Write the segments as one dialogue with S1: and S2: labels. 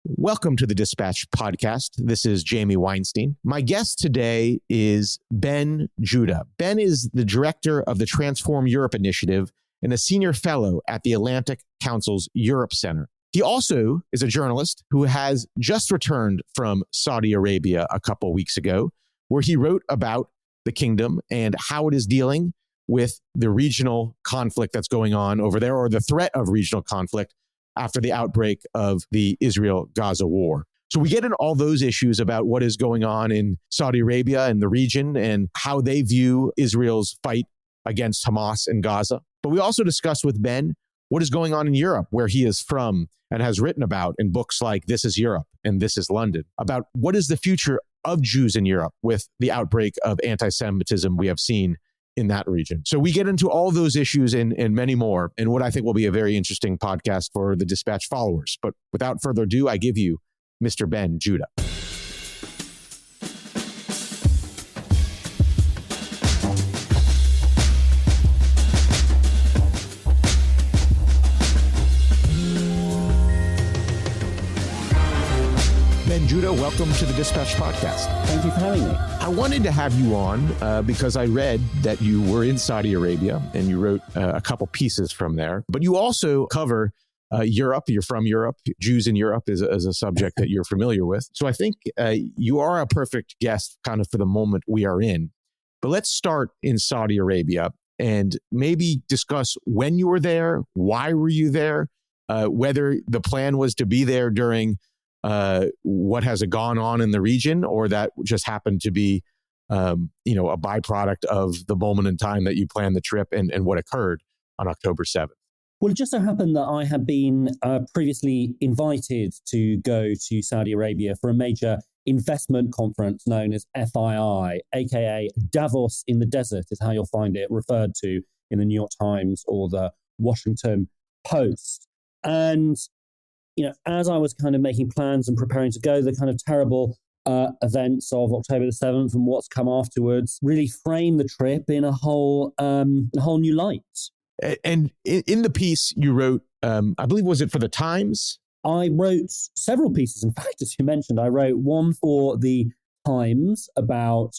S1: Welcome to the Dispatch podcast. This is Jamie Weinstein. My guest today is Ben Judah. Ben is the director of the Transform Europe Initiative and a senior fellow at the Atlantic Council's Europe Center. He also is a journalist who has just returned from Saudi Arabia a couple weeks ago, where he wrote about the kingdom and how it is dealing with the regional conflict that's going on over there, or the threat of regional conflict after the outbreak of the Israel-Gaza war. So we get into all those issues about what is going on in Saudi Arabia and the region and how they view Israel's fight against Hamas in Gaza. But we also discuss with Ben what is going on in Europe, where he is from and has written about in books like This is Europe and This is London, about what is the future of Jews in Europe with the outbreak of anti-Semitism we have seen in that region. So we get into all those issues and many more in what I think will be a very interesting podcast for the Dispatch followers. But without further ado, I give you Mr. Ben Judah. Ben Judah, welcome to the Dispatch podcast.
S2: Thank you for having me.
S1: I wanted to have you on because I read that you were in Saudi Arabia and you wrote a couple pieces from there, but you also cover Europe. You're from Europe. Jews in Europe is a subject that you're familiar with. So I think you are a perfect guest kind of for the moment we are in. But let's start in Saudi Arabia and maybe discuss when you were there, why were you there, whether the plan was to be there during what has gone on in the region, or that just happened to be, a byproduct of the moment in time that you planned the trip and what occurred on October 7th.
S2: Well, it just so happened that I had been previously invited to go to Saudi Arabia for a major investment conference known as FII, aka Davos in the Desert is how you'll find it referred to in the New York Times or the Washington Post. And as I was kind of making plans and preparing to go, the kind of terrible events of October the 7th and what's come afterwards really framed the trip in a whole new light.
S1: And in the piece you wrote, I believe, was it for the Times?
S2: I wrote several pieces. In fact, as you mentioned, I wrote one for the Times about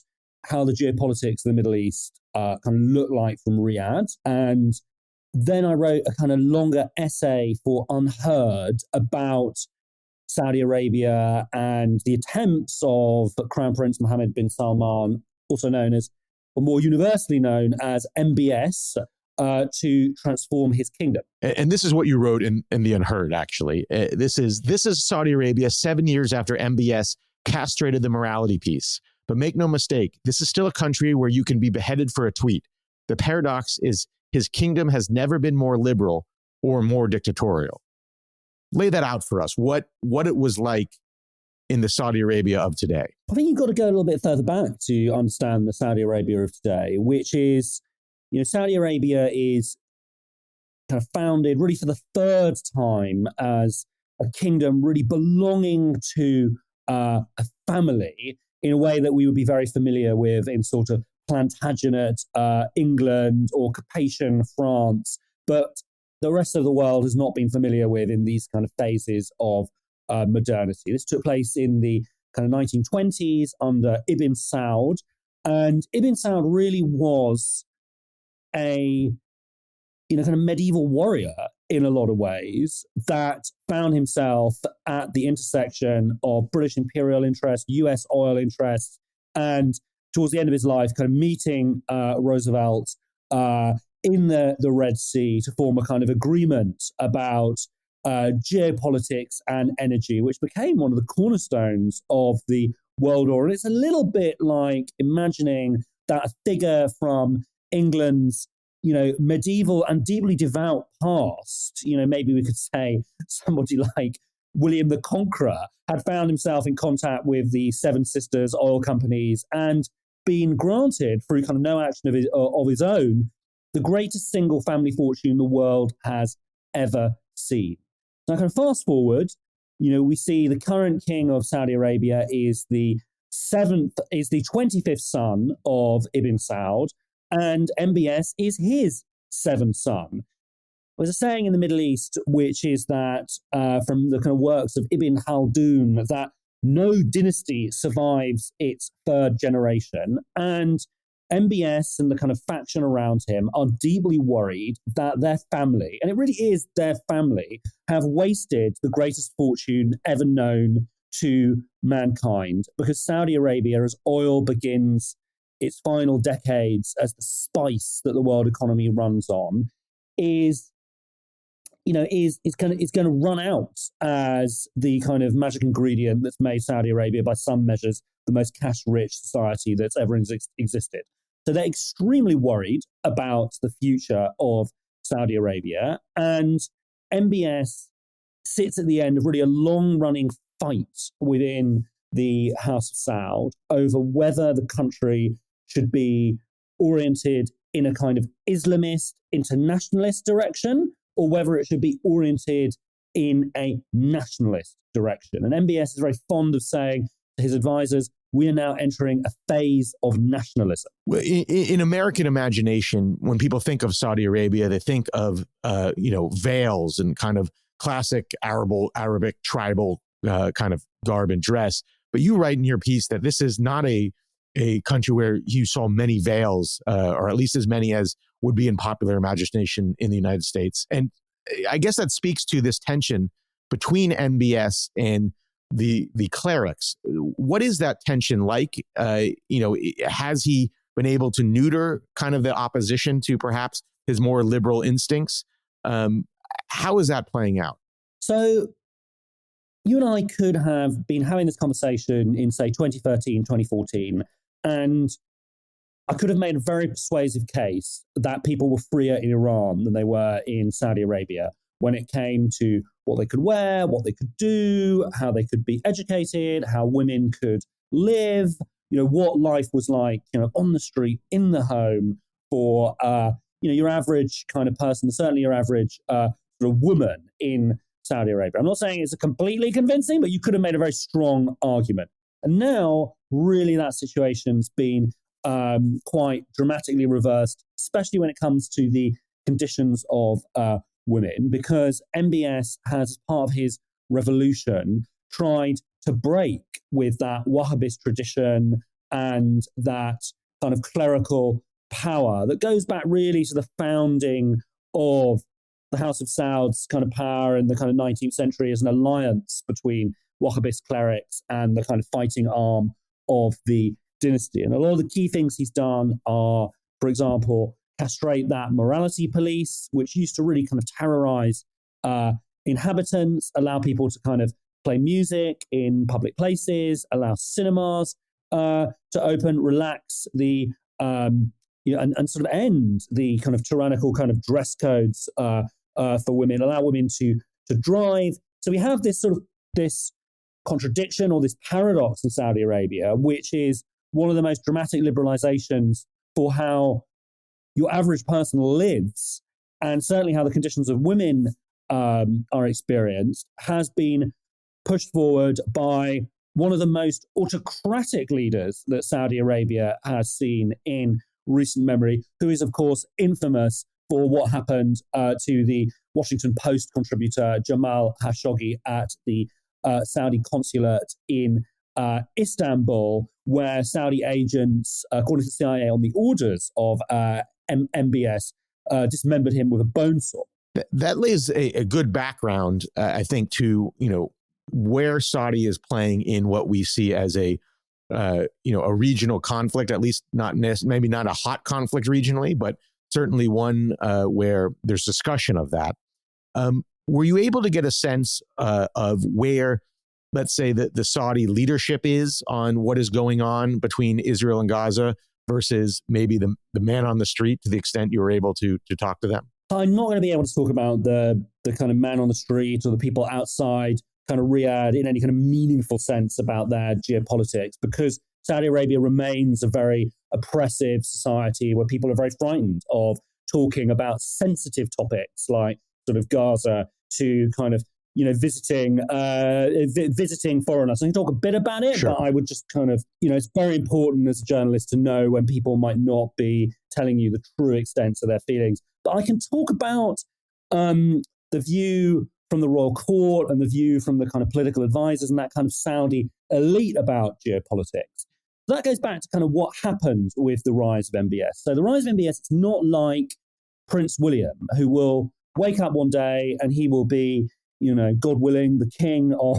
S2: how the geopolitics of the Middle East kind of look like from Riyadh. And then I wrote a kind of longer essay for Unheard about Saudi Arabia and the attempts of Crown Prince Mohammed bin Salman, also known as, or more universally known as MBS, to transform his kingdom.
S1: And this is what you wrote in the Unheard, actually. This is Saudi Arabia 7 years after MBS castrated the morality piece. But make no mistake, this is still a country where you can be beheaded for a tweet. The paradox is his kingdom has never been more liberal or more dictatorial. Lay that out for us, what it was like in the Saudi Arabia of today.
S2: I think you've got to go a little bit further back to understand the Saudi Arabia of today, which is, Saudi Arabia is kind of founded really for the third time as a kingdom really belonging to a family in a way that we would be very familiar with in sort of Plantagenet England or Capetian France, but the rest of the world has not been familiar with in these kind of phases of modernity. This took place in the kind of 1920s under Ibn Saud, and Ibn Saud really was a kind of medieval warrior in a lot of ways that found himself at the intersection of British imperial interests, US oil interests, and towards the end of his life, kind of meeting Roosevelt in the Red Sea to form a kind of agreement about geopolitics and energy, which became one of the cornerstones of the world order. And it's a little bit like imagining that a figure from England's, medieval and deeply devout past, maybe we could say somebody like William the Conqueror had found himself in contact with the Seven Sisters oil companies and been granted, through kind of no action of his own, the greatest single family fortune the world has ever seen. Now, kind of fast forward, we see the current king of Saudi Arabia is the 25th son of Ibn Saud, and MBS is his seventh son. there's a saying in the Middle East, which is that from the kind of works of Ibn Khaldun, that no dynasty survives its third generation. And MBS and the kind of faction around him are deeply worried that their family, and it really is their family, have wasted the greatest fortune ever known to mankind. Because Saudi Arabia, as oil begins its final decades as the spice that the world economy runs on, is going to run out as the kind of magic ingredient that's made Saudi Arabia, by some measures, the most cash-rich society that's ever existed. So they're extremely worried about the future of Saudi Arabia, and MBS sits at the end of really a long-running fight within the House of Saud over whether the country should be oriented in a kind of Islamist, internationalist direction, or whether it should be oriented in a nationalist direction. And MBS is very fond of saying to his advisors, we are now entering a phase of nationalism.
S1: In American imagination, when people think of Saudi Arabia, they think of veils and kind of classic Arabic tribal kind of garb and dress. But you write in your piece that this is not a country where you saw many veils, or at least as many as would be in popular imagination in the United States. And I guess that speaks to this tension between MBS and the clerics. What is that tension like? Has he been able to neuter kind of the opposition to perhaps his more liberal instincts? How is that playing out?
S2: So you and I could have been having this conversation in, say, 2013, 2014, and I could have made a very persuasive case that people were freer in Iran than they were in Saudi Arabia when it came to what they could wear, what they could do, how they could be educated, how women could live, what life was like, on the street, in the home for, your average kind of person, certainly your average sort of woman in Saudi Arabia. I'm not saying it's completely convincing, but you could have made a very strong argument. And now, really, that situation's been quite dramatically reversed, especially when it comes to the conditions of women, because MBS has, as part of his revolution, tried to break with that Wahhabist tradition and that kind of clerical power that goes back really to the founding of the House of Saud's kind of power in the kind of 19th century as an alliance between Wahhabist clerics and the kind of fighting arm of the dynasty. And a lot of the key things he's done are, for example, castrate that morality police, which used to really kind of terrorize inhabitants, allow people to kind of play music in public places, allow cinemas to open, relax the and sort of end the kind of tyrannical kind of dress codes for women, allow women to drive. So we have this sort of this contradiction or this paradox in Saudi Arabia, which is one of the most dramatic liberalizations for how your average person lives, and certainly how the conditions of women are experienced, has been pushed forward by one of the most autocratic leaders that Saudi Arabia has seen in recent memory, who is, of course, infamous for what happened to the Washington Post contributor Jamal Khashoggi at the Saudi consulate in Istanbul, where Saudi agents, according to the CIA, on the orders of MBS, dismembered him with a bone saw.
S1: That lays a good background, I think, to where Saudi is playing in what we see as a regional conflict, at least maybe not a hot conflict regionally, but certainly one where there's discussion of that. Were you able to get a sense of where, let's say, the Saudi leadership is on what is going on between Israel and Gaza versus maybe the man on the street, to the extent you were able to talk to them?
S2: I'm not going to be able to talk about the kind of man on the street or the people outside kind of Riyadh in any kind of meaningful sense about their geopolitics, because Saudi Arabia remains a very oppressive society where people are very frightened of talking about sensitive topics like sort of Gaza to kind of, visiting foreigners. I can talk a bit about it,
S1: sure,
S2: but I would just kind of, it's very important as a journalist to know when people might not be telling you the true extent of their feelings. But I can talk about the view from the royal court and the view from the kind of political advisors and that kind of Saudi elite about geopolitics. That goes back to kind of what happened with the rise of MBS. So the rise of MBS, it's not like Prince William, who will wake up one day and he will be, God willing, the king of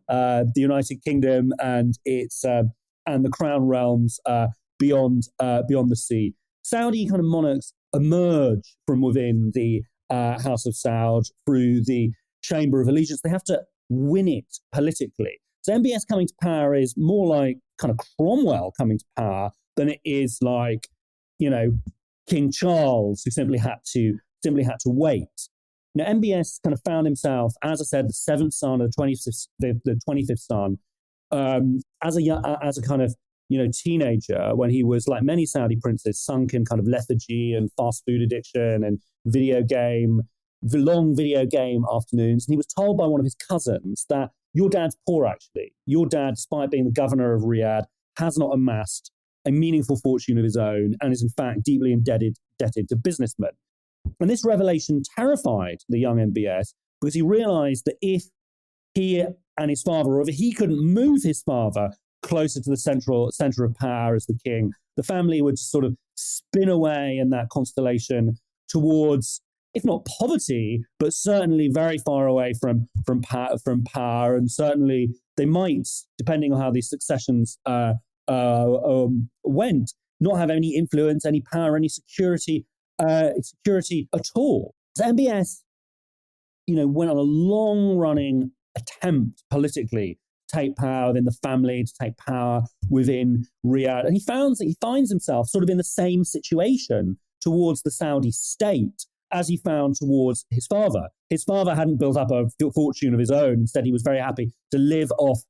S2: the United Kingdom and the crown realms beyond the sea. Saudi kind of monarchs emerge from within the House of Saud through the Chamber of Allegiance. They have to win it politically. So MBS coming to power is more like kind of Cromwell coming to power than it is like, King Charles, who simply had to wait. Now, MBS kind of found himself, as I said, the seventh son of the 25th son, as a kind of teenager, when he was, like many Saudi princes, sunk in kind of lethargy and fast food addiction and long video game afternoons. And he was told by one of his cousins that your dad's poor, actually. Your dad, despite being the governor of Riyadh, has not amassed a meaningful fortune of his own and is in fact deeply indebted to businessmen. And this revelation terrified the young MBS because he realized that if he and his father, or if he couldn't move his father closer to the center of power as the king, the family would sort of spin away in that constellation towards, if not poverty, but certainly very far away from power. And certainly they might, depending on how these successions went, not have any influence, any power, any security at all. So MBS, went on a long-running attempt politically to take power within the family, to take power within Riyadh. And he finds himself sort of in the same situation towards the Saudi state as he found towards his father. His father hadn't built up a fortune of his own. Instead, he was very happy to live off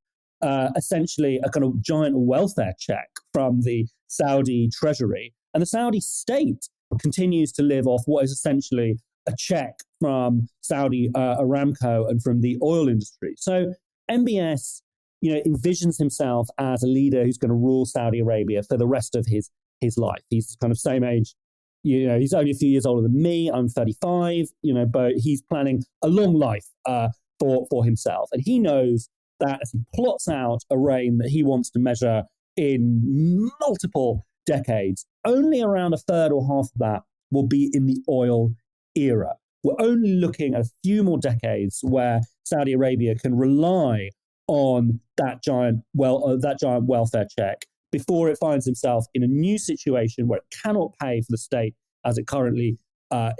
S2: essentially a kind of giant welfare check from the Saudi treasury. And the Saudi state continues to live off what is essentially a check from Saudi Aramco and from the oil industry. So MBS, envisions himself as a leader who's going to rule Saudi Arabia for the rest of his life. He's kind of same age. He's only a few years older than me. I'm 35, but he's planning a long life for himself. And he knows that as he plots out a reign that he wants to measure in multiple decades, only around a third or half of that will be in the oil era. We're only looking at a few more decades where Saudi Arabia can rely on that giant welfare check before it finds itself in a new situation where it cannot pay for the state as it currently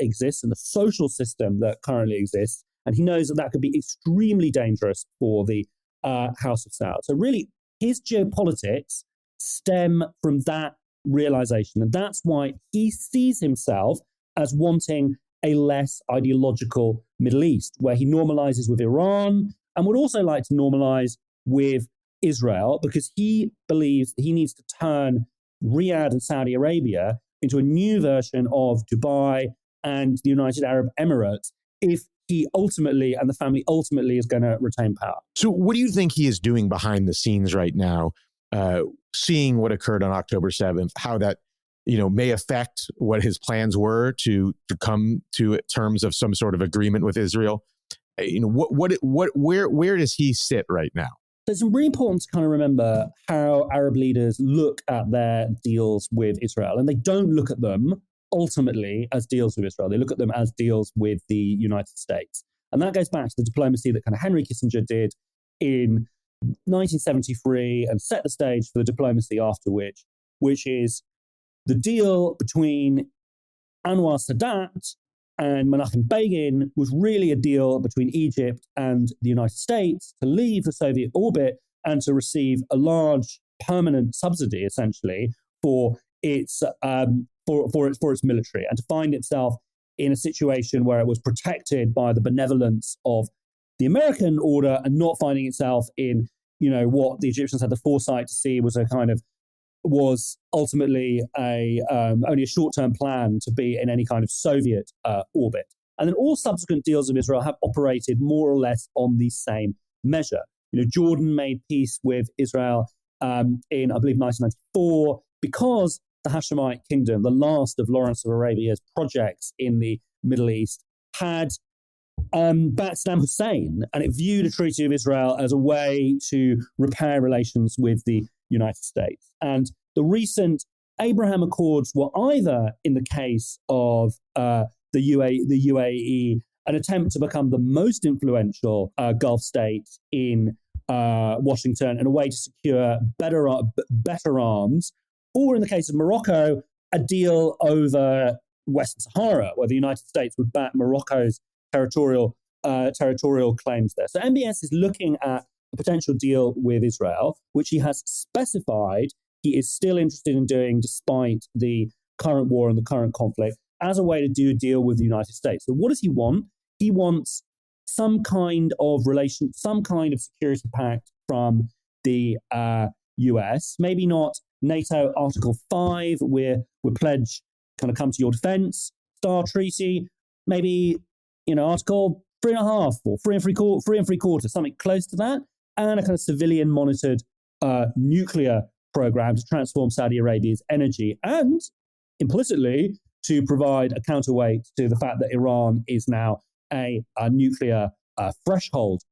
S2: exists and the social system that currently exists. And he knows that could be extremely dangerous for the House of Saud. So really, his geopolitics stem from that realization. And that's why he sees himself as wanting a less ideological Middle East, where he normalizes with Iran and would also like to normalize with Israel, because he believes he needs to turn Riyadh and Saudi Arabia into a new version of Dubai and the United Arab Emirates if he ultimately and the family ultimately is going to retain power.
S1: So what do you think he is doing behind the scenes right now, seeing what occurred on October 7th, how that may affect what his plans were to come to terms of some sort of agreement with Israel? Where does he sit right now?
S2: It's really important to kind of remember how Arab leaders look at their deals with Israel. And they don't look at them ultimately as deals with Israel. They look at them as deals with the United States. And that goes back to the diplomacy that kind of Henry Kissinger did in 1973 and set the stage for the diplomacy after which is the deal between Anwar Sadat and Menachem Begin was really a deal between Egypt and the United States to leave the Soviet orbit and to receive a large permanent subsidy, essentially, for its military, and to find itself in a situation where it was protected by the benevolence of the American order and not finding itself in, what the Egyptians had the foresight to see was ultimately only a short-term plan to be in any kind of Soviet orbit. And then all subsequent deals with Israel have operated more or less on the same measure. Jordan made peace with Israel in, I believe, 1994 because the Hashemite kingdom, the last of Lawrence of Arabia's projects in the Middle East, had backed Saddam Hussein, and it viewed a Treaty of Israel as a way to repair relations with the United States. And the recent Abraham Accords were either, in the case of the UAE, an attempt to become the most influential Gulf state in Washington and a way to secure better arms, or in the case of Morocco, a deal over Western Sahara, where the United States would back Morocco's territorial claims there. So MBS is looking at a potential deal with Israel, which he has specified he is still interested in doing despite the current war and the current conflict, as a way to do a deal with the United States. So what does he want? He wants some kind of security pact from the US, maybe not NATO Article 5, where we pledge kind of come to your defense, STAR Treaty, maybe, Article 3.5 or 3.75, something close to that, and a kind of civilian monitored nuclear program to transform Saudi Arabia's energy, and implicitly to provide a counterweight to the fact that Iran is now a nuclear threshold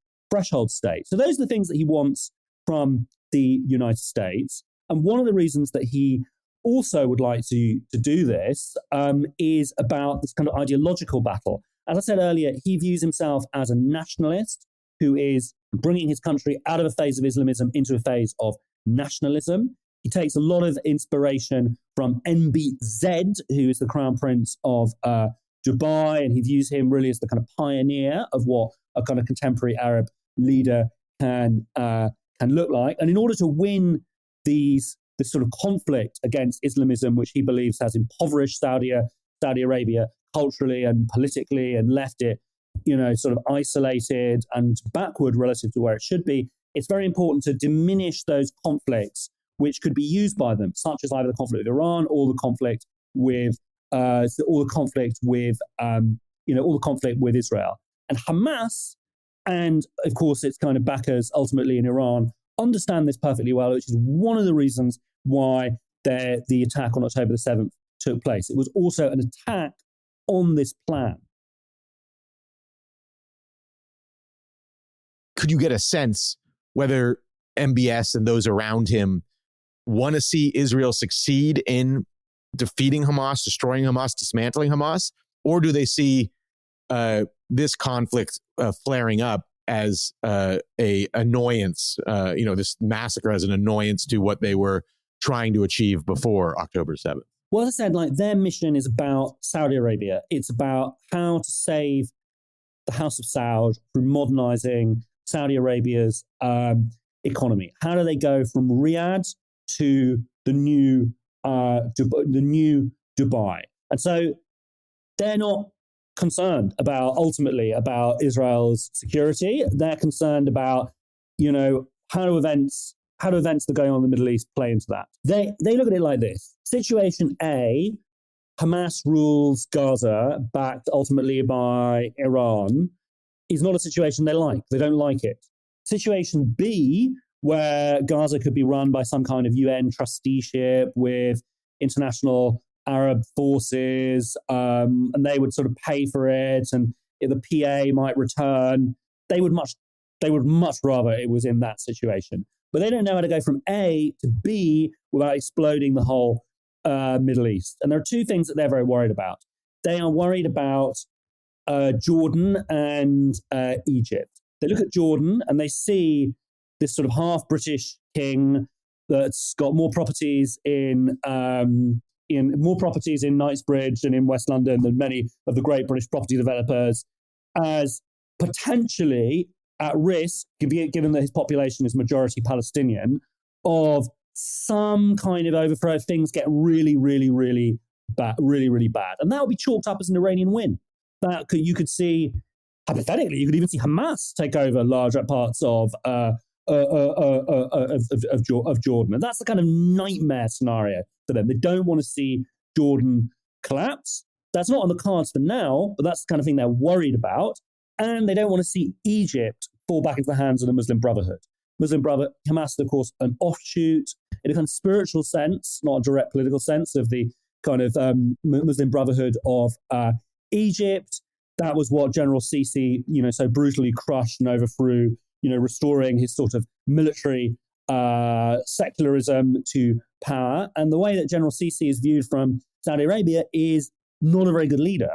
S2: state. So those are the things that he wants from the United States. And one of the reasons that he also would like to do this is about this kind of ideological battle. As I said earlier, he views himself as a nationalist who is bringing his country out of a phase of Islamism into a phase of nationalism. He takes a lot of inspiration from NBZ, who is the Crown Prince of Dubai, and he views him really as the kind of pioneer of what a kind of contemporary Arab leader can look like. And in order to win this sort of conflict against Islamism, which he believes has impoverished Saudi Arabia culturally and politically and left it, sort of isolated and backward relative to where it should be, it's very important to diminish those conflicts which could be used by them, such as either the conflict with Iran or the conflict with Israel. And Hamas, and of course its kind of backers ultimately in Iran, understand this perfectly well, which is one of the reasons why the attack on October the 7th took place. It was also an attack on this plan.
S1: Could you get a sense whether MBS and those around him want to see Israel succeed in defeating Hamas, destroying Hamas, dismantling Hamas, or do they see this conflict flaring up as a annoyance, this massacre as an annoyance to what they were trying to achieve before October 7th?
S2: Well, as I said, their mission is about Saudi Arabia. It's about how to save the House of Saud through modernizing Saudi Arabia's economy. How do they go from Riyadh to the new Dubai? And so they're not concerned ultimately about Israel's security. They're concerned about, how do events that are going on in the Middle East play into that? They look at it like this. Situation A, Hamas rules Gaza, backed ultimately by Iran, is not a situation they like. They don't like it. Situation B, where Gaza could be run by some kind of UN trusteeship with international Arab forces, and they would sort of pay for it, and the PA might return. They would much rather it was in that situation. But they don't know how to go from A to B without exploding the whole Middle East. And there are two things that they're very worried about. They are worried about Jordan and Egypt. They look at Jordan and they see this sort of half-British king that's got more properties in Knightsbridge and in West London than many of the great British property developers, as potentially at risk, given that his population is majority Palestinian, of some kind of overthrow if things get really, really, really bad, and that will be chalked up as an Iranian win. You could see, hypothetically, you could even see Hamas take over larger parts of Jordan, and that's the kind of nightmare scenario for them. They don't want to see Jordan collapse. That's not on the cards for now, but that's the kind of thing they're worried about. And they don't want to see Egypt fall back into the hands of the Muslim Brotherhood. Hamas is, of course, an offshoot in a kind of spiritual sense, not a direct political sense, of the kind of Muslim Brotherhood of Egypt. that was what General Sisi, so brutally crushed and overthrew, restoring his sort of military secularism to power. And the way that General Sisi is viewed from Saudi Arabia is not a very good leader.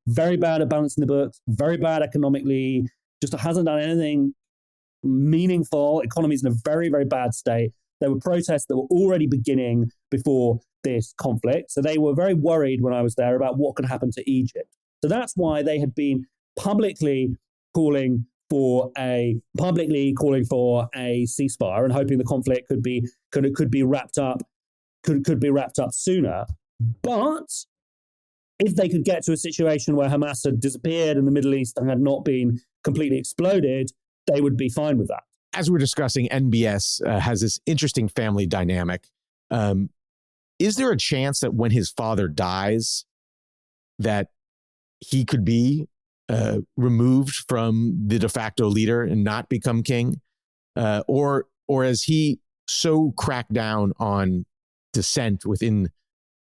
S2: Very bad at balancing the books, very bad economically, just hasn't done anything meaningful. Economy's in a very, very bad state. There were protests that were already beginning before this conflict. So they were very worried when I was there about what could happen to Egypt. So that's why they had been publicly calling for a ceasefire and hoping the conflict could be wrapped up sooner. But if they could get to a situation where Hamas had disappeared and the Middle East had not been completely exploded, they would be fine with that.
S1: As we're discussing, NBS has this interesting family dynamic. Is there a chance that when his father dies, that he could be removed from the de facto leader and not become king? Or has he so cracked down on dissent within,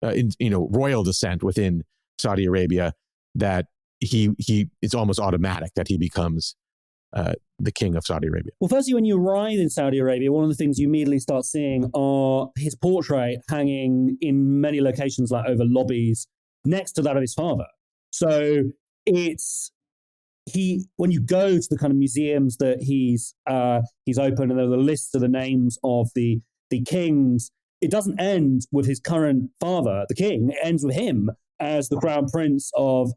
S1: royal dissent within Saudi Arabia that it's almost automatic that he becomes the king of Saudi Arabia?
S2: Well, firstly, when you arrive in Saudi Arabia, one of the things you immediately start seeing are his portrait hanging in many locations, like over lobbies, next to that of his father. So when you go to the kind of museums that he's opened, and there are the lists of the names of the kings, it doesn't end with his current father, the king. It ends with him as the crown prince of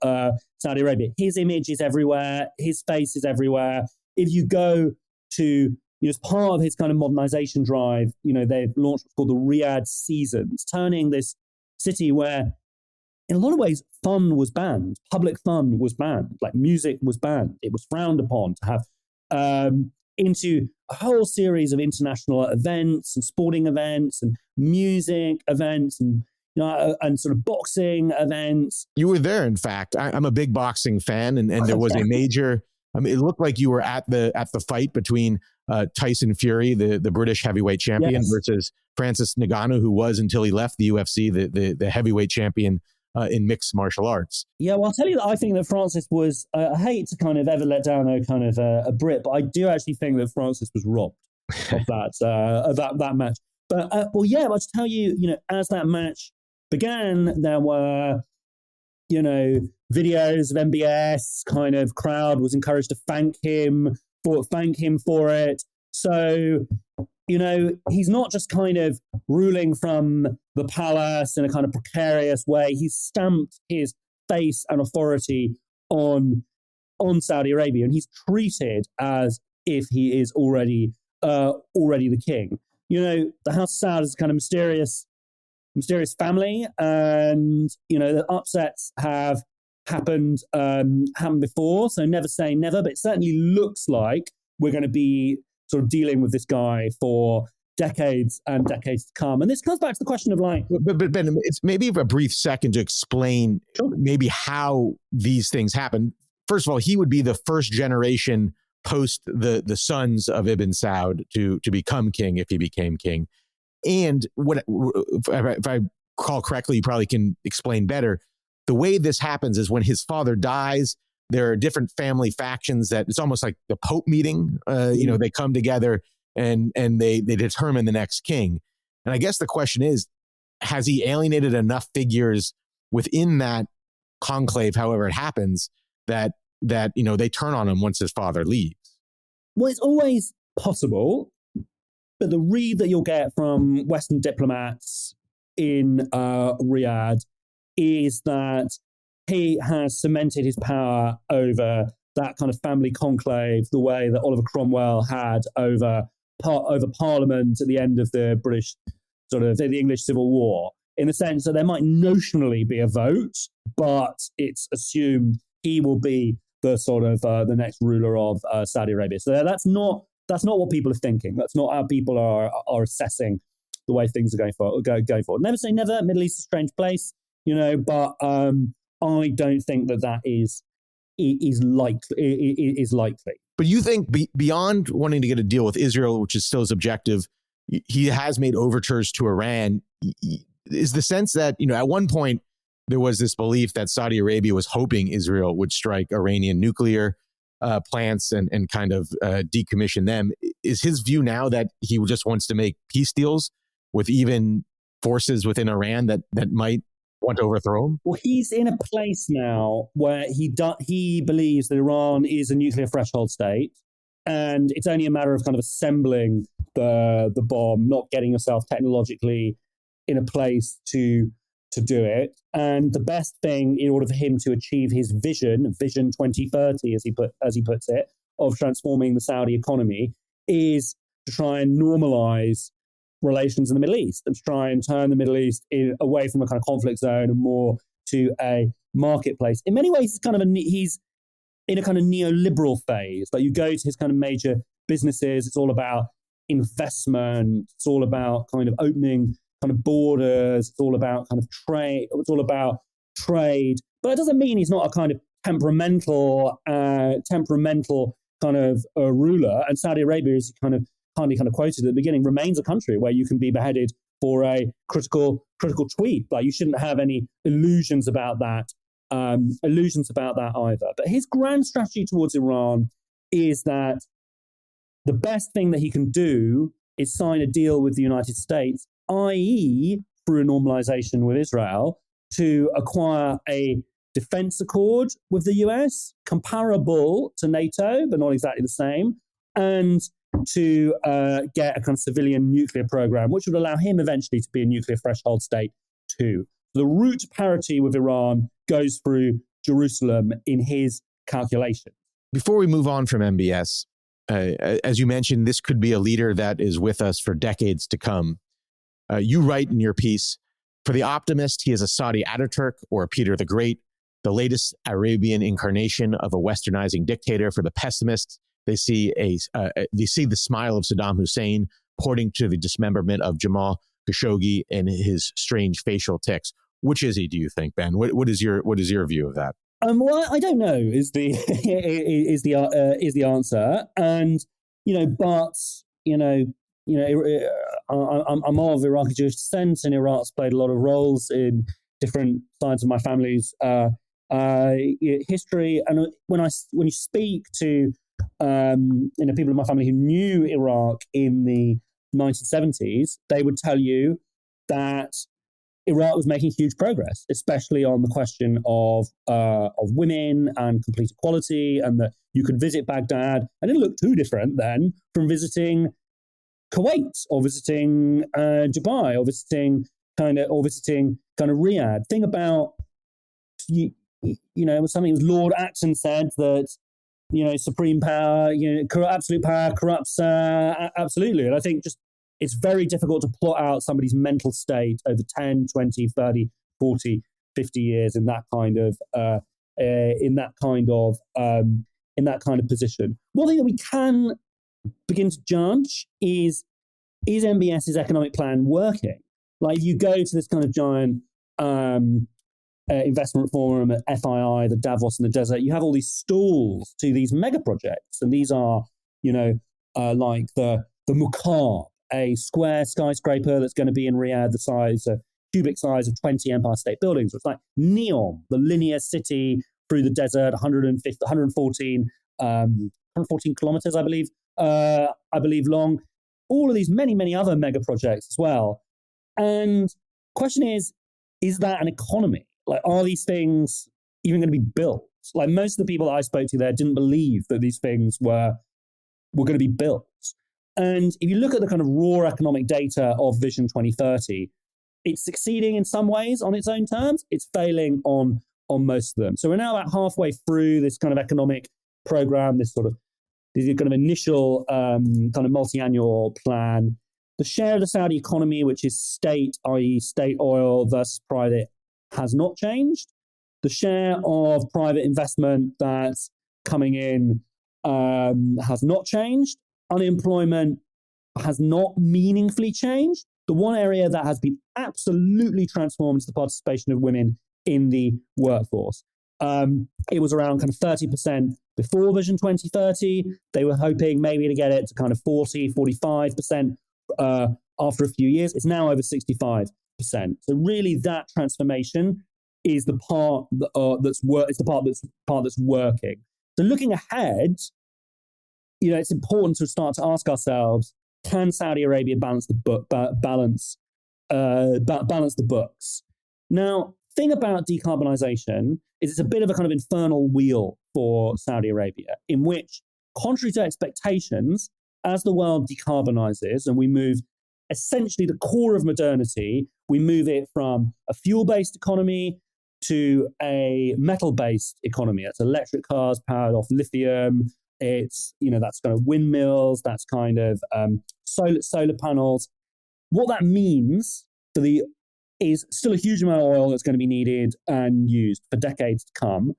S2: Saudi Arabia. His image is everywhere. His face is everywhere. If you go to, as part of his kind of modernization drive, they've launched what's called the Riyadh Seasons, turning this city where, in a lot of ways, fun was banned. Public fun was banned. Like music was banned. It was frowned upon to have into a whole series of international events and sporting events and music events and sort of boxing events.
S1: You were there, in fact. I'm a big boxing fan, and there was a major. It looked like you were at the fight between Tyson Fury, the British heavyweight champion, versus Francis Ngannou, who was, until he left the UFC, the heavyweight champion in mixed martial arts.
S2: Yeah, well, I'll tell you that I think that Francis was. I hate to kind of ever let down a Brit, but I do actually think that Francis was robbed of that match. But I'll tell you, as that match began, there were, videos of MBS, kind of crowd was encouraged to thank him for it. So, he's not just kind of ruling from the palace in a kind of precarious way. He's stamped his face and authority on Saudi Arabia, and he's treated as if he is already the king. The House of Saud is a kind of mysterious family, and the upsets have happened before, so never say never, but it certainly looks like we're going to be sort of dealing with this guy for decades and decades to come. And this comes back to the question of
S1: but Ben, it's maybe a brief second to explain maybe how these things happen. First of all, he would be the first generation post the sons of Ibn Saud to become king if he became king. And if I recall correctly, you probably can explain better. The way this happens is when his father dies, there are different family factions that it's almost like the Pope meeting. They come together and they determine the next king. And I guess the question is, has he alienated enough figures within that conclave, however it happens, that they turn on him once his father leaves?
S2: Well, it's always possible. But the read that you'll get from Western diplomats in Riyadh is that he has cemented his power over that kind of family conclave, the way that Oliver Cromwell had over Parliament at the end of the British the English Civil War, in the sense that there might notionally be a vote, but it's assumed he will be the the next ruler of Saudi Arabia. So that's not what people are thinking. That's not how people are assessing the way things are going forward. Never say never. Middle East is a strange place, but I don't think that is likely.
S1: But you think beyond wanting to get a deal with Israel, which is still his objective, he has made overtures to Iran. Is the sense that, at one point there was this belief that Saudi Arabia was hoping Israel would strike Iranian nuclear plants and kind of decommission them. Is his view now that he just wants to make peace deals with even forces within Iran that might want to overthrow him?
S2: Well, he's in a place now where he believes that Iran is a nuclear threshold state, and it's only a matter of kind of assembling the bomb, not getting yourself technologically in a place to do it. And the best thing in order for him to achieve his vision 2030, as he puts it, of transforming the Saudi economy, is to try and normalize relations in the Middle East and to try and turn the Middle East away from a kind of conflict zone and more to a marketplace. In many ways, he's in a kind of neoliberal phase. Like, you go to his kind of major businesses, it's all about investment, it's all about kind of opening kind of borders, it's all about kind of trade, but it doesn't mean he's not a kind of temperamental kind of ruler. And Saudi Arabia, is kind of quoted at the beginning, remains a country where you can be beheaded for a critical tweet. Like, you shouldn't have any illusions about that either. But his grand strategy towards Iran is that the best thing that he can do is sign a deal with the United States, i.e., through a normalization with Israel, to acquire a defense accord with the US, comparable to NATO, but not exactly the same, and to get a kind of civilian nuclear program, which would allow him eventually to be a nuclear threshold state too. The route to parity with Iran goes through Jerusalem in his calculation.
S1: Before we move on from MBS, as you mentioned, this could be a leader that is with us for decades to come. You write in your piece, for the optimist, he is a Saudi Ataturk or Peter the Great, the latest Arabian incarnation of a westernizing dictator. For the pessimists, they see the smile of Saddam Hussein, pointing to the dismemberment of Jamal Khashoggi and his strange facial tics. Which is he, do you think, Ben? What is your view of that?
S2: Well, I don't know is the answer, and I'm of Iraqi Jewish descent, and Iraq's played a lot of roles in different sides of my family's history. And when you speak to people in my family who knew Iraq in the 1970s, they would tell you that Iraq was making huge progress, especially on the question of women and complete equality, and that you could visit Baghdad and it looked too different then from visiting Kuwait or visiting Dubai or visiting kind of Riyadh. Thing about something Lord Acton said that supreme power, absolute power corrupts absolutely, and I think just it's very difficult to plot out somebody's mental state over 10, 20, 30, 40, 50 years in that kind of position. One thing that we can begin to judge is MBS's economic plan working? Like, if you go to this kind of giant investment forum at FII, the Davos in the desert, you have all these stalls to these mega projects, and these are, like the Muqab, a square skyscraper that's going to be in Riyadh, cubic size of 20 Empire State Buildings. It's like Neom, the linear city through the desert, 114 kilometers, I believe long. All of these many other mega projects as well. And the question is that an economy? Like, are these things even going to be built? Like, most of the people that I spoke to there didn't believe that these things were going to be built. And if you look at the kind of raw economic data of Vision 2030, it's succeeding in some ways on its own terms. It's failing on most of them. So we're now about halfway through this kind of economic program, this kind of initial kind of multi-annual plan. The share of the Saudi economy, which is state, i.e. state oil versus private, has not changed. The share of private investment that's coming in has not changed. Unemployment has not meaningfully changed. The one area that has been absolutely transformed is the participation of women in the workforce. It was around kind of 30% before Vision 2030. They were hoping maybe to get it to kind of 45% after a few years. It's now over 65%. So really that transformation is the part that's working. So looking ahead, it's important to start to ask ourselves: can Saudi Arabia balance the books? Now, thing about decarbonisation is it's a bit of a kind of infernal wheel for Saudi Arabia, in which, contrary to expectations, as the world decarbonises and we move essentially the core of modernity, we move it from a fuel-based economy to a metal-based economy. It's electric cars powered off lithium. It's, that's kind of windmills, that's kind of solar panels. What that means is still a huge amount of oil that's going to be needed and used for decades to come,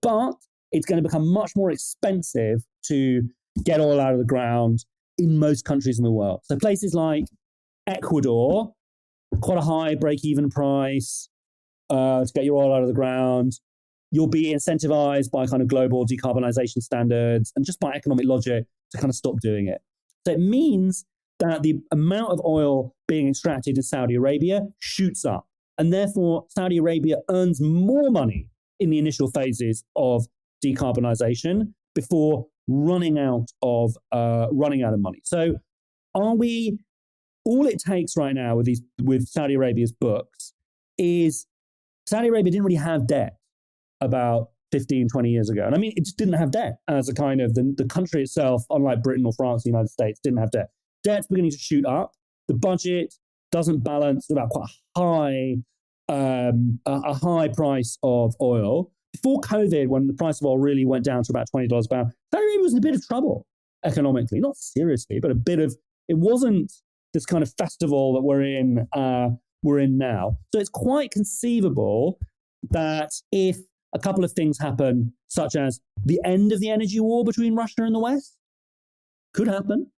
S2: but it's going to become much more expensive to get oil out of the ground in most countries in the world. So places like Ecuador, quite a high break-even price to get your oil out of the ground. You'll be incentivized by kind of global decarbonization standards and just by economic logic to kind of stop doing it. So it means that the amount of oil being extracted in Saudi Arabia shoots up. And therefore, Saudi Arabia earns more money in the initial phases of decarbonization before running out of money. So all it takes right now with Saudi Arabia's books is Saudi Arabia didn't really have debt about 15, 20 years ago. And I mean, it just didn't have debt as a kind of, the country itself, unlike Britain or France, the United States, didn't have debt. Debt's beginning to shoot up. The budget doesn't balance about quite a high price of oil. Before COVID, when the price of oil really went down to about $20 a barrel, Saudi Arabia was in a bit of trouble economically, not seriously, but it wasn't this kind of festival that we're in now. So it's quite conceivable that if a couple of things happen, such as the end of the energy war between Russia and the West, could happen,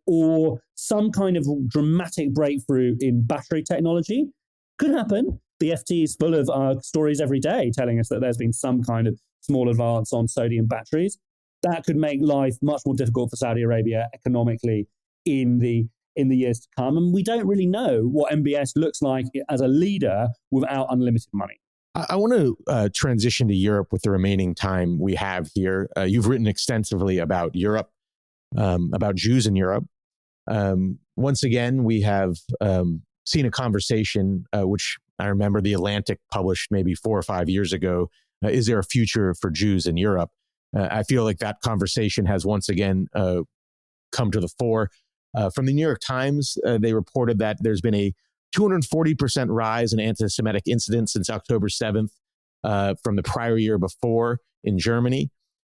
S2: or some kind of dramatic breakthrough in battery technology, could happen. The FT is full of stories every day telling us that there's been some kind of small advance on sodium batteries. That could make life much more difficult for Saudi Arabia economically in the years to come. And we don't really know what MBS looks like as a leader without unlimited money.
S1: I want to transition to Europe with the remaining time we have here. You've written extensively about Europe, about Jews in Europe. Once again, we have seen a conversation, which I remember The Atlantic published maybe 4 or 5 years ago. Is there a future for Jews in Europe? I feel like that conversation has once again come to the fore. From the New York Times, they reported that there's been a 240% rise in anti-Semitic incidents since October 7th from the prior year before in Germany.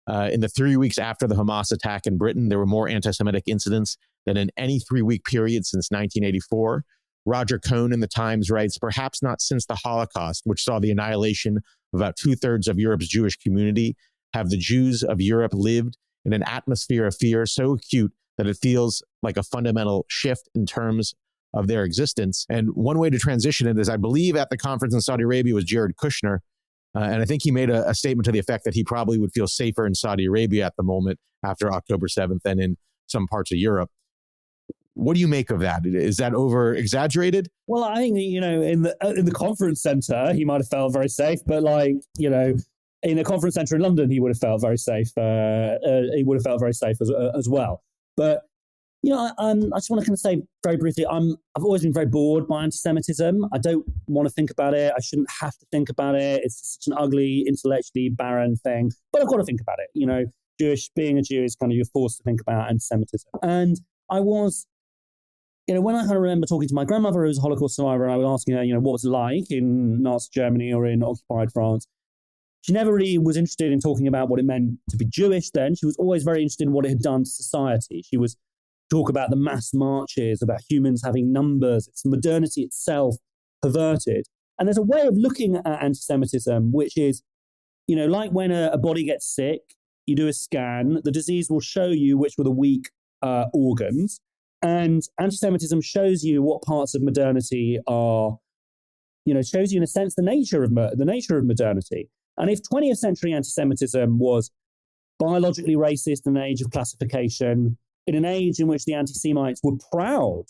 S1: In the 3 weeks after the Hamas attack in Britain, there were more anti-Semitic incidents than in any 3-week period since 1984. Roger Cohn in the Times writes, perhaps not since the Holocaust, which saw the annihilation of about 2/3 of Europe's Jewish community, have the Jews of Europe lived in an atmosphere of fear so acute that it feels like a fundamental shift in terms of their existence. And one way to transition it is, I believe at the conference in Saudi Arabia was Jared Kushner. And I think he made a statement to the effect that he probably would feel safer in Saudi Arabia at the moment after October 7th than in some parts of Europe. What do you make of that? Is that over exaggerated?
S2: Well, I think, in the conference center, he might have felt very safe, but in a conference center in London, he would have felt very safe. He would have felt very safe as well. But I just want to kind of say very briefly, I've always been very bored by anti-Semitism. I don't want to think about it. I shouldn't have to think about it. It's such an ugly, intellectually barren thing. But I've got to think about it. Being a Jew is kind of, you're forced to think about anti-Semitism. And I was, when I kind of remember talking to my grandmother, who was a Holocaust survivor, and I was asking her, what was it like in Nazi Germany or in occupied France. She never really was interested in talking about what it meant to be Jewish then. She was always very interested in what it had done to society. She was talk about the mass marches, about humans having numbers. It's modernity itself perverted. And there's a way of looking at anti-Semitism, which is, like when a body gets sick, you do a scan, the disease will show you which were the weak organs. And anti-Semitism shows you what parts of modernity are, shows you in a sense the nature of modernity. And if 20th century anti-Semitism was biologically racist in an age of classification, in an age in which the anti-Semites were proud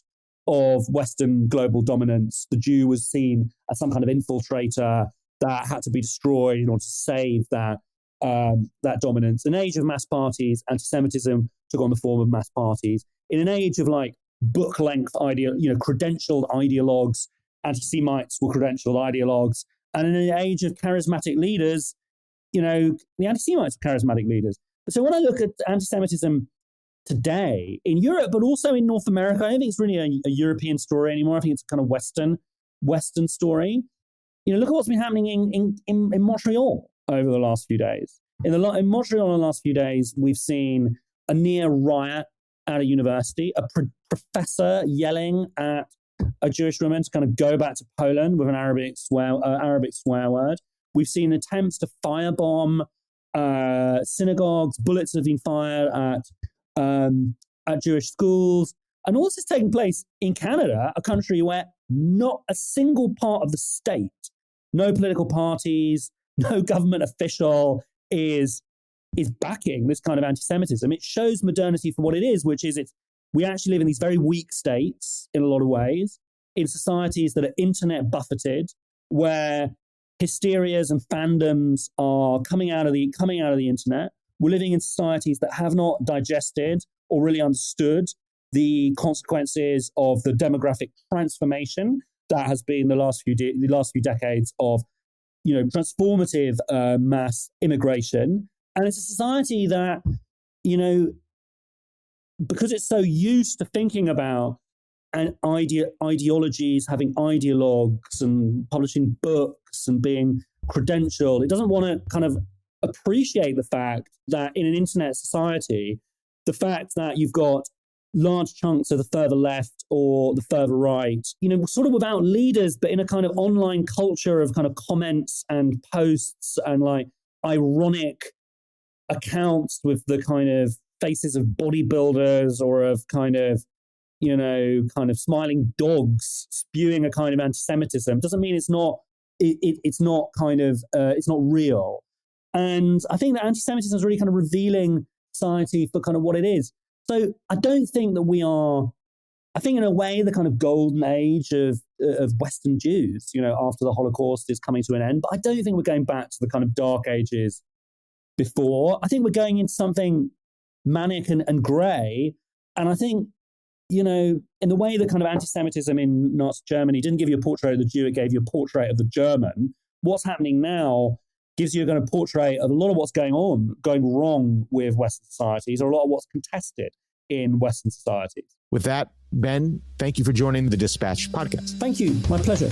S2: of Western global dominance, the Jew was seen as some kind of infiltrator, that had to be destroyed in order to save that dominance. In an age of mass parties, anti-Semitism took on the form of mass parties. In an age of like book-length credentialed ideologues, anti-Semites were credentialed ideologues. And in an age of charismatic leaders, the anti-Semites were charismatic leaders. So when I look at anti-Semitism today in Europe, but also in North America, I don't think it's really a European story anymore. I think it's a kind of Western story. Look at what's been happening in Montreal over the last few days. In Montreal in the last few days, we've seen a near riot at a university, a professor yelling at a Jewish woman to kind of go back to Poland with an Arabic swear word. We've seen attempts to firebomb synagogues. Bullets have been fired at Jewish schools. And all this is taking place in Canada, a country where not a single part of the state, no political parties, no government official is backing this kind of anti-Semitism. It shows modernity for what it is, which is we actually live in these very weak states in a lot of ways, in societies that are internet buffeted, where hysterias and fandoms are coming out of the internet. We're living in societies that have not digested or really understood the consequences of the demographic transformation that has been the last few decades of transformative mass immigration. And it's a society that, because it's so used to thinking about ideologies, having ideologues and publishing books and being credentialed, it doesn't want to kind of appreciate the fact that in an internet society, the fact that you've got large chunks of the further left or the further right, sort of without leaders, but in a kind of online culture of kind of comments and posts and like ironic accounts with the kind of faces of bodybuilders or of kind of smiling dogs spewing a kind of anti-Semitism doesn't mean it's not real. And I think that anti-Semitism is really kind of revealing society for kind of what it is. So I don't think that I think in a way the kind of golden age of Western Jews, after the Holocaust is coming to an end, but I don't think we're going back to the kind of dark ages before. I think we're going into something manic and grey. And I think, in the way that kind of anti-Semitism in Nazi Germany didn't give you a portrait of the Jew, it gave you a portrait of the German. What's happening now gives you a kind of portrait of a lot of what's going wrong with Western societies, or a lot of what's contested in Western societies.
S1: With that, Ben, thank you for joining the Dispatch podcast.
S2: Thank you. My pleasure.